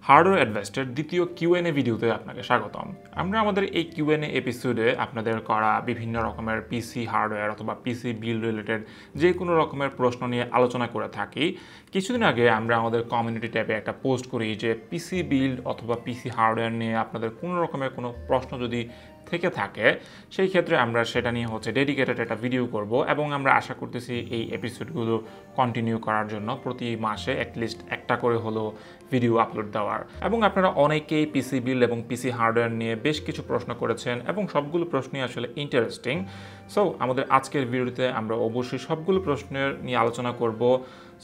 Hardware অ্যাডভাইসের দ্বিতীয় QnA ভিডিওতে আপনাকে স্বাগতম। আমরা আমাদের এই কিউএনএ এপিসোডে আপনাদের করা বিভিন্ন রকমের পিসি হার্ডওয়্যার অথবা পিসি বিল্ড রিলেটেড যে কোনো রকমের প্রশ্ন নিয়ে আলোচনা করে থাকি। কিছুদিন আগে আমরা আমাদের কমিউনিটি ট্যাবে একটা পোস্ট করি যে পিসি বিল্ড অথবা পিসি হার্ডওয়্যার নিয়ে আপনাদের কোনো রকমের কোনো প্রশ্ন যদি থেকে থাকে সেই ক্ষেত্রে আমরা সেটা নিয়ে ডেডিকেটেড একটা ভিডিও করব এবং আমরা আশা করতেছি এই এপিসোডগুলো কন্টিনিউ করার জন্য প্রতি মাসে অ্যাটলিস্ট একটা করে হলো ভিডিও আপলোড দেওয়ার। এবং আপনারা অনেকেই পিসি বিল্ড এবং পিসি হার্ডওয়্যার নিয়ে বেশ কিছু প্রশ্ন করেছেন এবং সবগুলো প্রশ্নই আসলে ইন্টারেস্টিং। সো আমাদের আজকের ভিডিওতে আমরা অবশ্যই সবগুলো প্রশ্নের নিয়ে আলোচনা করব।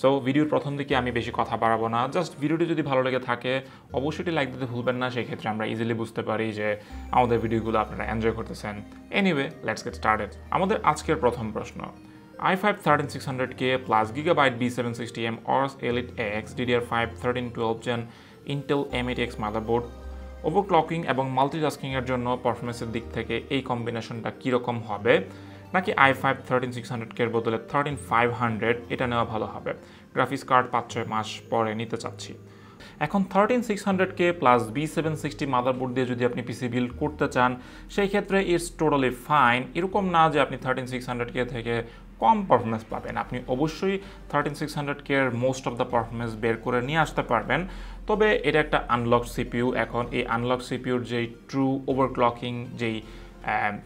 সো ভিডিওর প্রথম দিকে আমি বেশি কথা বাড়াবো না, জাস্ট ভিডিওটি যদি ভালো লেগে থাকে অবশ্যই লাইক দিতে ভুলবেন না, সেই ক্ষেত্রে আমরা ইজিলি বুঝতে পারি যে আমাদের ভিডিওগুলো আপনারা এনজয় করতেছেন। Anyway, let's get started. আমাদের আজকের প্রথম প্রশ্ন, i5-13600K plus Gigabyte B760M ORS Elite X DDR5 1312 Gen Intel M8X motherboard, overclocking এবং মাল্টিটাস্কিং এর জন্য পারফরমেন্সের দিক থেকে এই কম্বিনেশনটা কীরকম হবে, নাকি i5-13600K এর বদলে 13500 এটা নেওয়া ভালো হবে? গ্রাফিক্স কার্ড 5-6 মাস পরে নিতে চাচ্ছি। এখন 13600K প্লাস B760 মাদারবোর্ড দিয়ে যদি আপনি পিসি বিল্ড করতে চান সেই ক্ষেত্রে ইটস টোটালি ফাইন। এরকম না যে আপনি 13600K থেকে কম পারফরমেন্স পাবেন, আপনি অবশ্যই 13600K এর মোস্ট অফ দ্য পারফরমেন্স বের করে নিয়ে আসতে পারবেন। তবে এটা একটা আনলক সিপিইউ। এখন এই আনলক সিপিইউর যেই ট্রু ওভারক্লকিং যেই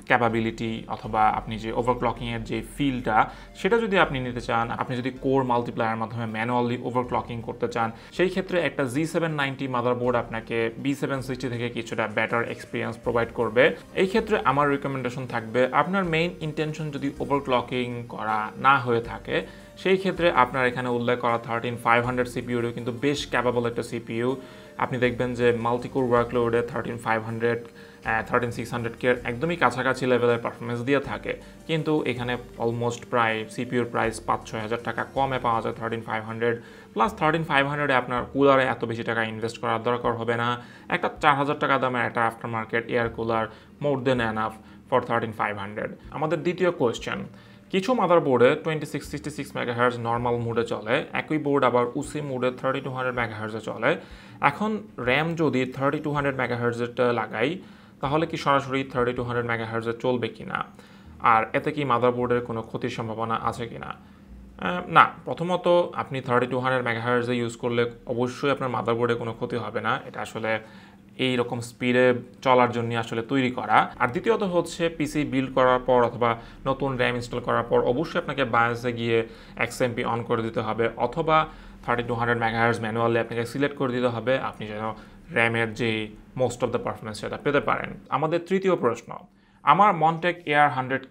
ক্যাপাবিলিটি অথবা আপনি যে ওভারক্লকিংয়ের যে ফিলটা সেটা যদি আপনি নিতে চান, আপনি যদি কোর মাল্টিপ্লায়ার মাধ্যমে ম্যানুয়ালি ওভারক্লকিং করতে চান সেই ক্ষেত্রে একটা G790 মাদারবোর্ড আপনাকে B760 থেকে কিছুটা বেটার এক্সপিরিয়েন্স প্রোভাইড করবে। এই ক্ষেত্রে আমার রিকমেন্ডেশন থাকবে আপনার মেইন ইন্টেনশন যদি ওভারক্লকিং করা না হয়ে থাকে সেই ক্ষেত্রে আপনার এখানে উল্লেখ করা 13500 সিপিইউরও কিন্তু বেশ ক্যাপাবল একটা সিপিইউ। আপনি দেখবেন যে মাল্টিকোর ওয়ার্কলোডে 13500 13600K এর একদমই কাছাকাছি লেভেলের পারফরমেন্স দিয়ে থাকে, কিন্তু এখানে অলমোস্ট প্রায় সিপিইউর প্রাইস 5-6 হাজার টাকা কমে পাওয়া যায় 13500 প্লাস 13500-এ আপনার কুলারে এত বেশি টাকা ইনভেস্ট করার দরকার হবে না। একটা 4000 টাকা দামের একটা after market air cooler more than enough for 13500। আমাদের দ্বিতীয় কোয়েশ্চেন, কিছু মাদারবোর্ডে 2666 মেগাহার্জ নর্মাল মোডে চলে, একই বোর্ড আবার উসি মোডে 3200 মেগাহার্জে চলে। এখন র্যাম যদি 3200 মেগাহার্জেরটা লাগাই তাহলে কি সরাসরি 3200 মেগাহার্জে চলবে কিনা, আর এতে কি মাদারবোর্ডের কোনো ক্ষতির সম্ভাবনা আছে কিনা? না, প্রথমত আপনি 3200 মেগাহার্জে ইউজ করলে অবশ্যই আপনার মাদারবোর্ডে কোনো ক্ষতি হবে না, এটা আসলে এই রকম স্পিডে চলার জন্য আসলে তৈরি করা। আর দ্বিতীয়ত হচ্ছে পিসি বিল্ড করার পর অথবা নতুন র্যাম ইনস্টল করার পর অবশ্যই আপনাকে বায়োসে গিয়ে XMP অন করে দিতে হবে অথবা 3200 মেগাহার্জ ম্যানুয়ালি আপনাকে সিলেক্ট করে দিতে হবে, আপনি যেন র্যামের যে মোস্ট অফ দ্য পারফরমেন্স সেটা পেতে পারেন। আমাদের তৃতীয় প্রশ্ন, আমার Montech AR100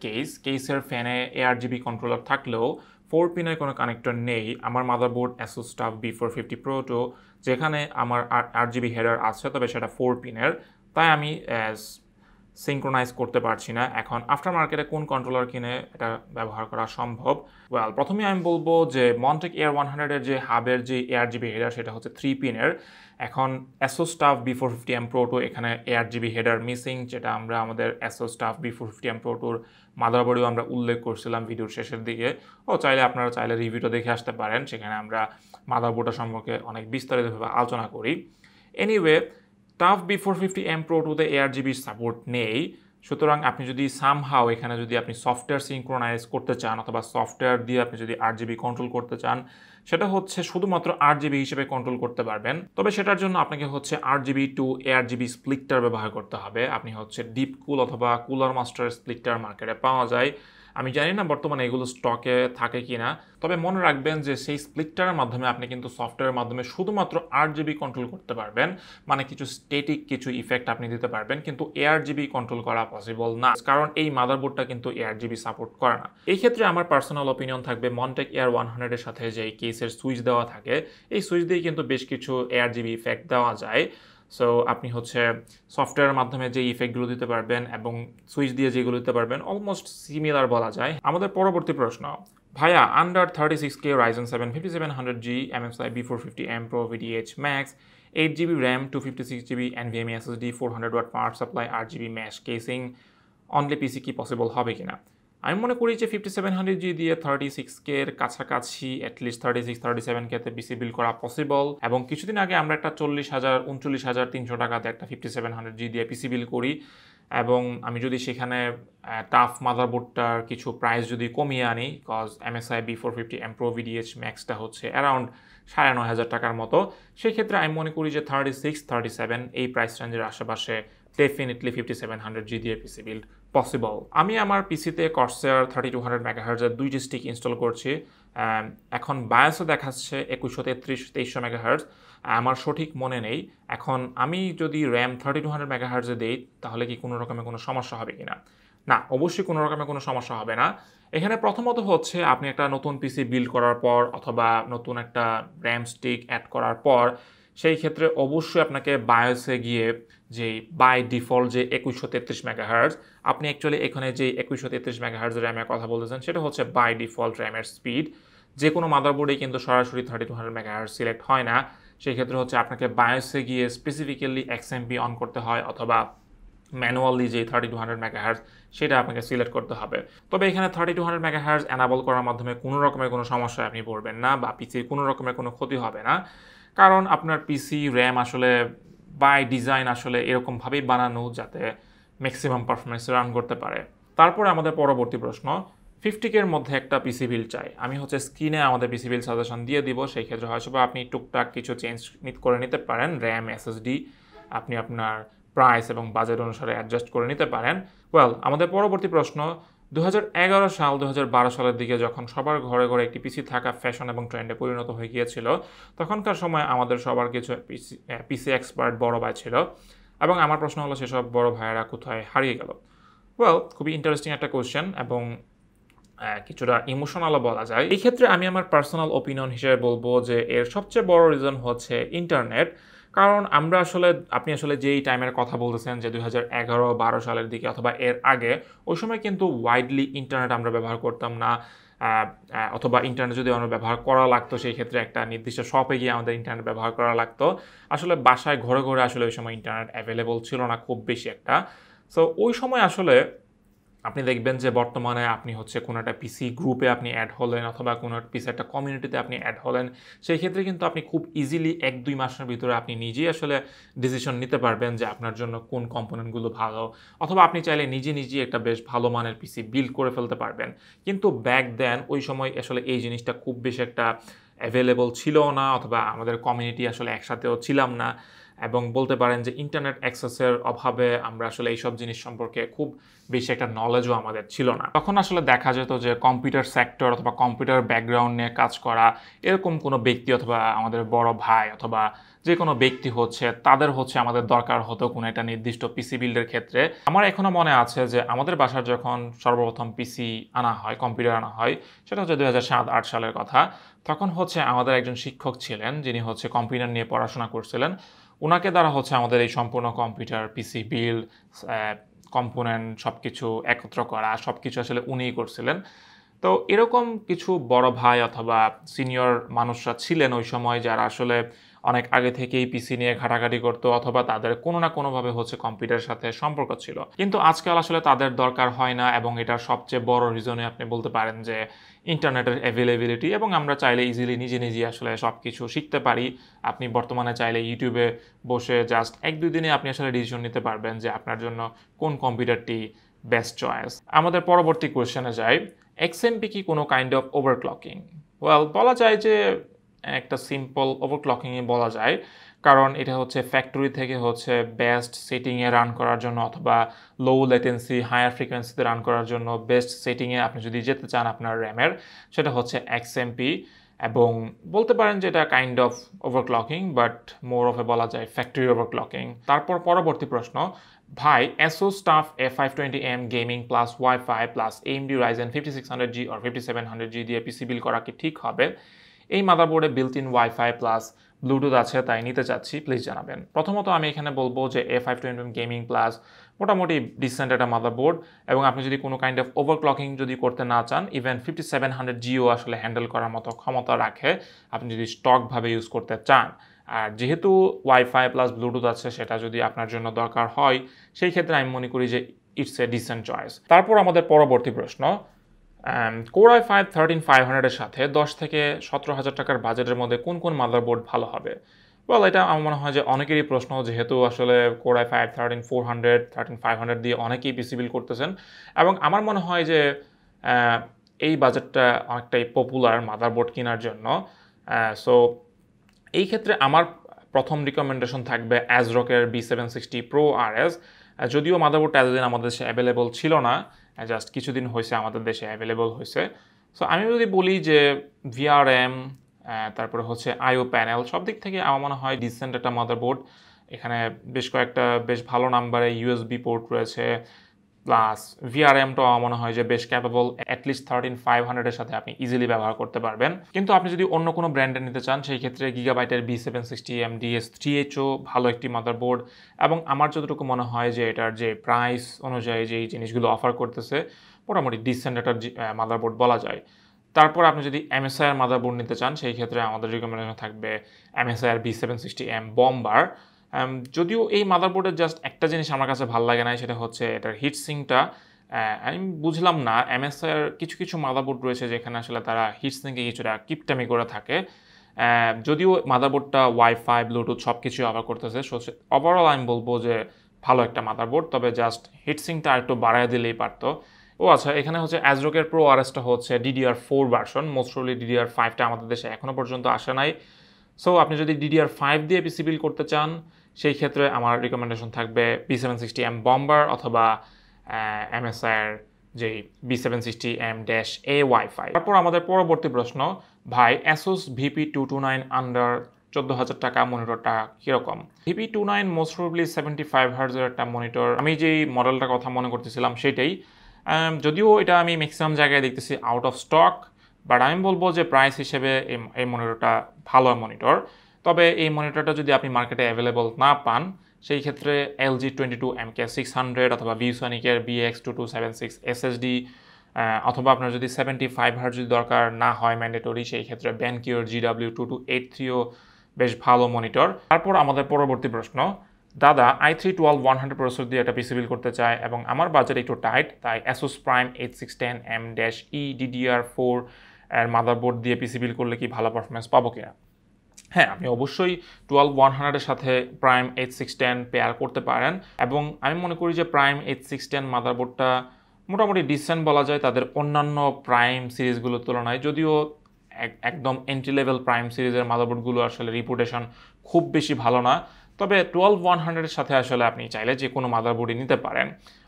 কেসের ফ্যানে RGB কন্ট্রোলার থাকলেও 4 পিনের কোনো কানেক্টর নেই। আমার motherboard Asus TUF B450 Pro 2 যেখানে আমার RGB হেডার আছে তবে সেটা 4 পিনের, তাই আমি সিঙ্ক্রোনাইজ করতে পারছি না। এখন আফটার মার্কেটে কোন কন্ট্রোলার কিনে এটা ব্যবহার করা সম্ভব? প্রথমে আমি বলবো যে Montech AR100 এর যে হাবের যে RGB হেডার সেটা হচ্ছে 3 পিনের। এখন Asus TUF B450M Pro 2 এখানে RGB হেডার মিসিং, যেটা আমরা আমাদের Asus TUF B450M Pro 2 মাদারবোর্ডেও আমরা উল্লেখ করছিলাম ভিডিওর শেষের দিকে। আপনারা চাইলে রিভিউটা দেখে আসতে পারেন, সেখানে আমরা মাদারবোর্ডের সম্পর্কে অনেক বিস্তারিতভাবে আলোচনা করি। Anyway, TUF B450M Pro 2-তে RGB support নেই, সুতরাং আপনি যদি সামহাও এখানে যদি আপনি সফটওয়্যার সিঙ্ক্রোনাইজ করতে চান অথবা সফটওয়্যার দিয়ে আপনি যদি RGB কন্ট্রোল করতে চান সেটা হচ্ছে শুধুমাত্র RGB হিসেবে কন্ট্রোল করতে পারবেন। তবে সেটার জন্য আপনাকে RGB to ARGB স্প্লিটার ব্যবহার করতে হবে। আপনি ডিপ কুল অথবা কুলার মাস্টার স্প্লিটার মার্কেটে পাওয়া যায়। আমি জানি না বর্তমানে এগুলো স্টকে থাকে কিনা, তবে মনে রাখবেন যে সেই স্প্লিটারের মাধ্যমে আপনি কিন্তু সফটওয়্যারের মাধ্যমে শুধুমাত্র RGB কন্ট্রোল করতে পারবেন, মানে কিছু স্ট্যাটিক কিছু ইফেক্ট আপনি দিতে পারবেন, কিন্তু ARGB কন্ট্রোল করা পসিবল না, কারণ এই মাদারবোর্ডটা কিন্তু ARGB সাপোর্ট করে না। এই ক্ষেত্রে আমার পার্সোনাল অপিনিয়ন থাকবে Montech AR100 এর সাথে যে কেসের সুইচ দেওয়া থাকে এই সুইচ দিয়ে কিন্তু বেশ কিছু ARGB ইফেক্ট দেওয়া যায়। সো আপনি সফটওয়্যারের মাধ্যমে যে ইফেক্টগুলো দিতে পারবেন এবং সুইচ দিয়ে যেগুলো দিতে পারবেন অলমোস্ট সিমিলার বলা যায়। আমাদের পরবর্তী প্রশ্ন, ভাইয়া under 36K Ryzen 7 5700G MSI B450M Pro VDH Max 8GB RAM 256GB NVMe SSD 400W power supply RGB mesh casing only PC কি পসিবল হবে কিনা? আমি মনে করি যে 5700G দিয়ে 36K এর কাছাকাছি অ্যাটলিস্ট 36-37K তে পিসি বিল্ড করা পসিবল। এবং কিছুদিন আগে আমরা একটা 39,300 টাকাতে একটা 5700G দিয়ে পিসি বিল্ড করি, এবং আমি যদি সেখানে টাফ মাদারবোর্ডটার কিছু প্রাইস যদি কমিয়ে আনি, cause MSI B450M Pro VDH Maxটা হচ্ছে অ্যারাউন্ড 9,500 টাকার মতো, সেই ক্ষেত্রে আমি মনে করি যে 36-37 এই প্রাইস রেঞ্জের আশেপাশে ডেফিনেটলি 5700G দিয়ে পিসি বিল্ড পসিবল। আমি আমার পিসিতে Corsair 3200 MHz এর 2টি স্টিক ইনস্টল করছি। এখন বায়োসে দেখাচ্ছে 2133-2300 MHz, আমার সঠিক মনে নেই। এখন আমি যদি র্যাম 3200 MHz দেই তাহলে কি কোনো রকমের কোনো সমস্যা হবে কিনা? না, অবশ্যই কোনো রকমের কোনো সমস্যা হবে না। এখানে প্রথমত হচ্ছে আপনি একটা নতুন পিসি বিল্ড করার পর অথবা নতুন একটা র্যাম স্টিক অ্যাড করার পর সেই ক্ষেত্রে অবশ্যই আপনাকে বায়োসে গিয়ে যে বাই ডিফল্ট যে 2133 MHz, আপনি অ্যাকচুয়ালি এখানে যে 2133 MHz র্যামের কথা বলতেছেন সেটা হচ্ছে বাই ডিফল্ট র্যামের স্পিড। যে কোনো মাদারবোর্ডেই কিন্তু সরাসরি 3200 MHz সিলেক্ট হয় না। সেই ক্ষেত্রে হচ্ছে আপনাকে বায়োসে গিয়ে স্পেসিফিক্যালি XMP অন করতে হয় অথবা ম্যানুয়ালি যে 3200 MHz সেটা আপনাকে সিলেক্ট করতে হবে। তবে এখানে 3200 MHz এনাবল করার মাধ্যমে কোনো রকমের কোনো সমস্যায় আপনি পড়বেন না বা পিসির কোনো রকমের কোনো ক্ষতি হবে না, কারণ আপনার পিসি র্যাম আসলে বাই ডিজাইন আসলে এরকমভাবেই বানানো যাতে ম্যাক্সিমাম পারফরমেন্স রান করতে পারে। তারপরে আমাদের পরবর্তী প্রশ্ন, 50K এর মধ্যে একটা পিসি বিল্ড চাই। আমি হচ্ছে স্ক্রিনে আমাদের পিসি বিল্ড সাজেশন দিয়ে দিব, সেই ক্ষেত্রে হয়তো আপনি টুকটাক কিছু চেঞ্জ করে নিতে পারেন, র্যাম SSD আপনি আপনার প্রাইস এবং বাজেট অনুসারে অ্যাডজাস্ট করে নিতে পারেন। আমাদের পরবর্তী প্রশ্ন, 2011 সাল 2012 সালের দিকে যখন সবার ঘরে ঘরে একটি পিসি থাকা ফ্যাশন এবং ট্রেন্ডে পরিণত হয়ে গিয়েছিল, তখনকার সময় আমাদের সবার কিছু পিসি এক্সপার্ট বড় ভাই ছিল, এবং আমার প্রশ্ন হলো সেসব বড় ভাইয়েরা কোথায় হারিয়ে গেল? খুবই ইন্টারেস্টিং একটা কোয়েশ্চেন এবং কিছুটা ইমোশনালও বলা যায়। এই ক্ষেত্রে আমি আমার পার্সোনাল ওপিনিয়ন হিসেবে বলবো যে এর সবচেয়ে বড় রিজন হচ্ছে ইন্টারনেট। কারণ আপনি আসলে যেই টাইমের কথা বলতেছেন যে 2011-12 সালের দিকে অথবা এর আগে, ওই সময় কিন্তু ওয়াইডলি ইন্টারনেট আমরা ব্যবহার করতাম না, অথবা ইন্টারনেট যদি আমরা ব্যবহার করা লাগতো সেই ক্ষেত্রে একটা নির্দিষ্ট শপে গিয়ে আমাদের ইন্টারনেট ব্যবহার করা লাগতো। আসলে বাসায় ঘরে ঘরে আসলে ওই সময় ইন্টারনেট অ্যাভেলেবল ছিল না খুব বেশি একটা। সো ওই সময় আসলে আপনি দেখবেন যে বর্তমানে আপনি হচ্ছে কোনো একটা পিসি গ্রুপে আপনি অ্যাড হলেন অথবা কোনো পিসি একটা কমিউনিটিতে আপনি অ্যাড হলেন, সেই ক্ষেত্রে কিন্তু আপনি খুব ইজিলি 1-2 মাসের ভিতরে আপনি নিজেই আসলে ডিসিশন নিতে পারবেন যে আপনার জন্য কোন কম্পোনেন্টগুলো ভালো, অথবা আপনি চাইলে নিজে একটা বেশ ভালো মানের পিসি বিল্ড করে ফেলতে পারবেন। কিন্তু ব্যাক দেন ওই সময় আসলে এই জিনিসটা খুব বেশি একটা অ্যাভেলেবল ছিল না, অথবা আমাদের কমিউনিটি আসলে একসাথেও ছিলাম না, এবং বলতে পারেন যে ইন্টারনেট অ্যাক্সেসের অভাবে আমরা আসলে এইসব জিনিস সম্পর্কে খুব বেশি একটা নলেজও আমাদের ছিল না। তখন আসলে দেখা যেত যে কম্পিউটার সেক্টর অথবা কম্পিউটার ব্যাকগ্রাউন্ড নিয়ে কাজ করা এরকম কোনো ব্যক্তি অথবা আমাদের বড় ভাই অথবা যে কোনো ব্যক্তি তাদের আমাদের দরকার হতো কোনো একটা নির্দিষ্ট পিসি বিল্ডের ক্ষেত্রে। আমার এখনো মনে আছে যে আমাদের বাসার যখন সর্বপ্রথম পিসি আনা হয়, কম্পিউটার আনা হয়, সেটা হচ্ছে 2007-08 সালের কথা। তখন আমাদের একজন শিক্ষক ছিলেন যিনি কম্পিউটার নিয়ে পড়াশোনা করছিলেন। ওনাকে দ্বারা আমাদের এই সম্পূর্ণ কম্পিউটার পিসি বিল্ড কম্পোনেন্ট সব কিছু একত্র করা সব কিছু আসলে উনিই করছিলেন। তো এরকম কিছু বড় ভাই অথবা সিনিয়র মানুষরা ছিলেন ওই সময় যারা আসলে অনেক আগে থেকেই পিসি নিয়ে ঘাটাঘাটি করতো অথবা তাদের কোনো না কোনোভাবে কম্পিউটারের সাথে সম্পর্ক ছিল। কিন্তু আজকাল আসলে তাদের দরকার হয় না, এবং এটার সবচেয়ে বড় রিজনে আপনি বলতে পারেন যে ইন্টারনেটের অ্যাভেলেবিলিটি, এবং আমরা চাইলে ইজিলি নিজে আসলে সব কিছু শিখতে পারি। আপনি বর্তমানে চাইলে ইউটিউবে বসে জাস্ট 1-2 দিনে আপনি আসলে ডিসিশন নিতে পারবেন যে আপনার জন্য কোন কম্পিউটারটি বেস্ট চয়েস। আমাদের পরবর্তী কোয়েশ্চেনে যাই, XMP কি কোনো কাইন্ড অফ ওভারক্লকিং? বলা যায় যে একটা সিম্পল ওভারক্লকিংয়ে বলা যায়, কারণ এটা ফ্যাক্টরি থেকে বেস্ট সেটিংয়ে রান করার জন্য অথবা লো লেটেন্সি হায়ার ফ্রিকোয়েন্সিতে রান করার জন্য বেস্ট সেটিংয়ে আপনি যদি যেতে চান আপনার র্যামের, সেটা XMP, এবং বলতে পারেন যে এটা kind of overclocking, but more of বলা যায় ফ্যাক্টরি ওভারক্লকিং। তারপর পরবর্তী প্রশ্ন, ভাই Asus TUF A520M gaming plus wifi plus AMD Ryzen 5600G or 5700G দিয়ে পিসি বিল্ড করা কি ঠিক হবে? এই মাদারবোর্ডে built in wifi plus bluetooth আছে, তাই নিতে চাচ্ছি, প্লিজ জানাবেন। প্রথমত আমি এখানে বলবো যে A520M গেমিং প্লাস মোটামুটি ডিসেন্ট একটা মাদারবোর্ড, এবং আপনি যদি কোনো কাইন্ড অফ ওভারক্লকিং যদি করতে না চান, ইভেন 5700Gও আসলে হ্যান্ডেল করার মতো ক্ষমতা রাখে আপনি যদি স্টকভাবে ইউজ করতে চান। আর যেহেতু ওয়াইফাই প্লাস ব্লুটুথ আছে, সেটা যদি আপনার জন্য দরকার হয় সেই ক্ষেত্রে আমি মনে করি যে ইটস এ ডিসেন্ট চয়েস। তারপর আমাদের পরবর্তী প্রশ্ন, কোর i5-13500 এর সাথে 10 থেকে 17,000 টাকার বাজেটের মধ্যে কোন কোন মাদারবোর্ড ভালো হবে? ওয়েল, এটা আমার মনে হয় যে অনেকেরই প্রশ্ন, যেহেতু আসলে কোর i5-13400, 13500 দিয়ে অনেকেই পিসি বিল্ড করতেছেন, এবং আমার মনে হয় যে এই বাজেটটা অনেকটাই পপুলার মাদারবোর্ড কেনার জন্য। সো এই ক্ষেত্রে আমার প্রথম রিকমেন্ডেশন থাকবে অ্যাজরকের B760 Pro RS। যদিও মাদারবোর্ডটা এতদিন আমাদের দেশে অ্যাভেলেবল ছিল না, জাস্ট কিছুদিন হয়েছে আমাদের দেশে অ্যাভেলেবল হয়েছে। সো আমি যদি বলি যে VRM, তারপরে হচ্ছে আইও প্যানেল, সব দিক থেকে আমার মনে হয় ডিসেন্ট একটা মাদারবোর্ড। এখানে বেশ কয়েকটা বেশ ভালো নাম্বারে USB পোর্ট রয়েছে, প্লাস VRMটাও আমার মনে হয় যে বেশ ক্যাপেবল। অ্যাটলিস্ট 13500 এর সাথে আপনি ইজিলি ব্যবহার করতে পারবেন। কিন্তু আপনি যদি অন্য কোনো ব্র্যান্ডের নিতে চান, সেই ক্ষেত্রে গিগাবাইটের B760M DS3Hও ভালো একটি মাদারবোর্ড, এবং আমার যতটুকু মনে হয় যে এটার যে প্রাইস অনুযায়ী যেই জিনিসগুলো অফার করতেছে, মোটামুটি ডিসেন্ট একটা মাদারবোর্ড বলা যায়। তারপর আপনি যদি MSI এর মাদারবোর্ড নিতে চান, সেই ক্ষেত্রে আমাদের রিকমেন্ডেশন থাকবে MSI এর B760M বম্বার। যদিও এই মাদারবোর্ডের জাস্ট একটা জিনিস আমার কাছে ভালো লাগে না, সেটা হচ্ছে এটার হিটসিঙ্কটা। আমি বুঝলাম না, MSI এর কিছু কিছু মাদারবোর্ড রয়েছে যেখানে আসলে তারা হিটসিঙ্কে কিছুটা কিপটামি করে থাকে। যদিও মাদারবোর্ডটা ওয়াইফাই, ব্লুটুথ সব কিছুই অফার করতেছে, ওভারঅল আমি বলবো যে ভালো একটা মাদারবোর্ড, তবে জাস্ট হিটসিঙ্কটা একটু বাড়ায় দিলেই পারতো। ও আচ্ছা, এখানে হচ্ছে অ্যাজরকের Pro RSটা হচ্ছে DDR4 ভার্সন, মোস্ট প্রবাবলি DDR5টা আমাদের দেশে এখনও পর্যন্ত আসে নাই। সো আপনি যদি DDR5 দিয়ে পিসি বিল্ড করতে চান, সেই ক্ষেত্রে আমার রিকমেন্ডেশন থাকবে B760M বম্বার অথবা MSI এর যেই B760M-A ওয়াইফাই। তারপর আমাদের পরবর্তী প্রশ্ন, ভাই Asus VP229 আন্ডার 14,000 টাকা মনিটরটা কীরকম? VP29 মোস্ট প্রবাবলি 75 হার্জের একটা মনিটর। আমি যেই মডেলটার কথা মনে করতেছিলাম সেটাই, যদিও এটা আমি ম্যাক্সিমাম জায়গায় দেখতেছি আউট অফ স্টক, বাট আমি বলবো যে প্রাইস হিসেবে এই মনিটরটা ভালো মনিটর। তবে এই মনিটরটা যদি আপনি মার্কেটে অ্যাভেলেবল না পান, সেই ক্ষেত্রে LG 22MK600 অথবা VSonic-এর BX2276 SSD, অথবা আপনার যদি 75 হার্জ যদি দরকার না হয় ম্যান্ডেটরি, সেই ক্ষেত্রে BenQ-এর GW2283ও বেশ ভালো মনিটর। তারপর আমাদের পরবর্তী প্রশ্ন, দাদা i3-12100 প্রসেসর দিয়ে একটা পিসি বিল্ড করতে চায় এবং আমার বাজেট একটু টাইট, তাই Asus Prime 8610M-E DDR4 এর মাদারবোর্ড দিয়ে পিসি বিল্ড করলে কি ভালো পারফরমেন্স পাবো কিনা? হ্যাঁ, আপনি অবশ্যই 12100 এর সাথে Prime 8610 পেয়ার করতে পারেন, এবং আমি মনে করি যে Prime 8610 মাদারবোর্ডটা মোটামুটি ডিসেন্ট বলা যায় তাদের অন্যান্য প্রাইম সিরিজগুলোর তুলনায়। যদিও একদম এন্ট্রি লেভেল প্রাইম সিরিজের মাদারবোর্ডগুলো আসলে রিপুটেশন খুব বেশি ভালো না, তবে 12100 এর সাথে আসলে আপনি চাইলে যে কোনো মাদারবোর্ডই নিতে পারেন,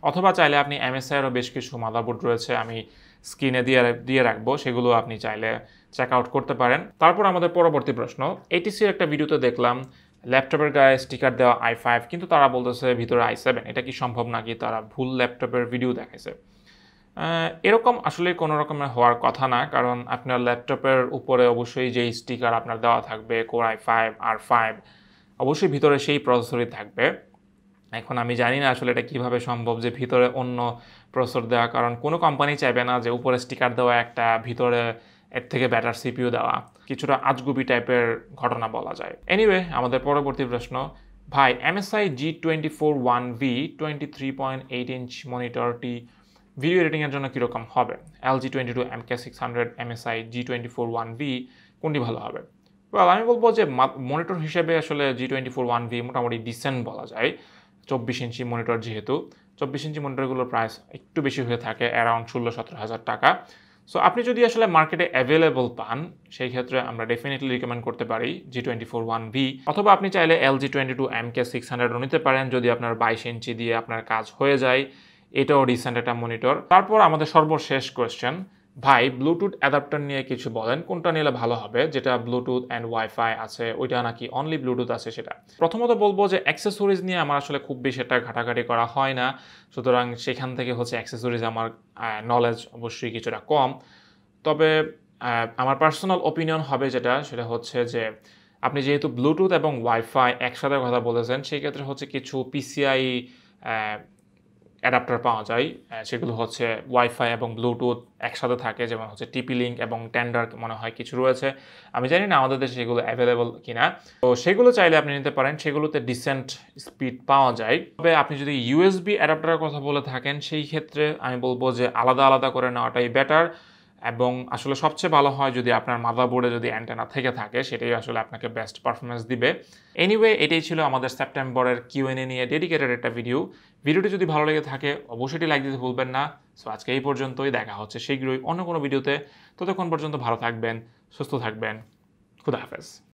অথবা চাইলে আপনি MSI এরও বেশ কিছু মাদারবোর্ড রয়েছে, আমি স্ক্রিনে দিয়ে রাখবো, সেগুলো আপনি চাইলে চেক আউট করতে পারেন। তারপর আমাদের পরবর্তী প্রশ্ন, ATC-র একটা ভিডিওতে দেখলাম ল্যাপটপের গায়ে স্টিকার দেওয়া i5, কিন্তু তারা বলতেছে ভিতরে i7, এটা কি সম্ভব নাকি তারা ভুল ল্যাপটপের ভিডিও দেখাইছে? এরকম আসলে কোনো রকমের হওয়ার কথা না, কারণ আপনার ল্যাপটপের উপরে অবশ্যই যেই স্টিকার আপনার দেওয়া থাকবে কোর i5 R5, অবশ্যই ভিতরে সেই প্রসেসরই থাকবে। এখন আমি জানি না আসলে এটা কিভাবে সম্ভব যে ভিতরে অন্য প্রসেসর দেওয়া, কারণ কোনো কোম্পানি চাইবে না যে উপরে স্টিকার দেওয়া একটা ভিতরে এর থেকে ব্যাটার CPU দেওয়া, কিছুটা আজগুবি টাইপের ঘটনা বলা যায়। এনিওয়ে, আমাদের পরবর্তী প্রশ্ন, ভাই MSI G24-1V 23.8 ইঞ্চ মনিটরটি ভিডিও এডিটিংয়ের জন্য কীরকম হবে? LG 22MK600, MSI G24-1V কোনটি ভালো হবে? ওয়েল, আমি বলবো যে মনিটর হিসেবে আসলে G24-1V মোটামুটি ডিসেন্ট বলা যায়। 24 ইঞ্চি মনিটর, যেহেতু 24 ইঞ্চি মনিটরগুলোর প্রাইস একটু বেশি হয়ে থাকে, অ্যারাউন্ড 16-17 হাজার টাকা। সো আপনি যদি আসলে মার্কেটে অ্যাভেলেবল পান, সেই ক্ষেত্রে আমরা ডেফিনেটলি রিকমেন্ড করতে পারি G24-1V, অথবা আপনি চাইলে LG 22MK600ও নিতে পারেন যদি আপনার 22 ইঞ্চি দিয়ে আপনার কাজ হয়ে যায়, এটাও রিসেন্ট একটা মনিটর। তারপর আমাদের সর্বশেষ কোয়েশ্চেন, ভাই ব্লুটুথ অ্যাডাপ্টার নিয়ে কিছু বলেন, কোনটা নিলে ভালো হবে, যেটা ব্লুটুথ অ্যান্ড ওয়াইফাই আছে ওইটা নাকি অনলি ব্লুটুথ আছে সেটা? প্রথমত বলবো যে অ্যাক্সেসরিজ নিয়ে আমার আসলে খুব বেশি একটা ঘাটাঘাটি করা হয় না, সুতরাং সেখান থেকে হচ্ছে অ্যাক্সেসরিজ আমার নলেজ অবশ্যই কিছুটা কম। তবে আমার পার্সোনাল ওপিনিয়ন হবে সেটা হচ্ছে যে আপনি যেহেতু ব্লুটুথ এবং ওয়াইফাই একসাথে কথা বলেছেন, সেই ক্ষেত্রে হচ্ছে কিছু PCI অ্যাডাপ্টার পাওয়া যায়, সেগুলো হচ্ছে ওয়াইফাই এবং ব্লুটুথ একসাথে থাকে, যেমন হচ্ছে টিপি লিঙ্ক এবং টেন্ডার মনে হয় কিছু রয়েছে, আমি জানি না আমাদের দেশে সেগুলো অ্যাভেলেবল কিনা। তো সেগুলো চাইলে আপনি নিতে পারেন, সেগুলোতে ডিসেন্ট স্পিড পাওয়া যায়। তবে আপনি যদি ইউএসবি অ্যাডাপ্টারের কথা বলে থাকেন সেই ক্ষেত্রে আমি বলবো যে আলাদা আলাদা করে নেওয়াটাই বেটার, এবং আসলে সবচেয়ে ভালো হয় যদি আপনার মাদারবোর্ডে যদি অ্যান্টেনা থেকে থাকে, সেটাই আসলে আপনাকে বেস্ট পারফরমেন্স দিবে। এনিওয়ে, এটাই ছিল আমাদের সেপ্টেম্বরের কিউএনএ নিয়ে ডেডিকেটেড একটা ভিডিওটি যদি ভালো লেগে থাকে অবশ্যই লাইক দিতে ভুলবেন না। সো আজকে এই পর্যন্তই, দেখা হচ্ছে শীঘ্রই অন্য কোনো ভিডিওতে। ততক্ষণ পর্যন্ত ভালো থাকবেন, সুস্থ থাকবেন, খুদা হাফেজ।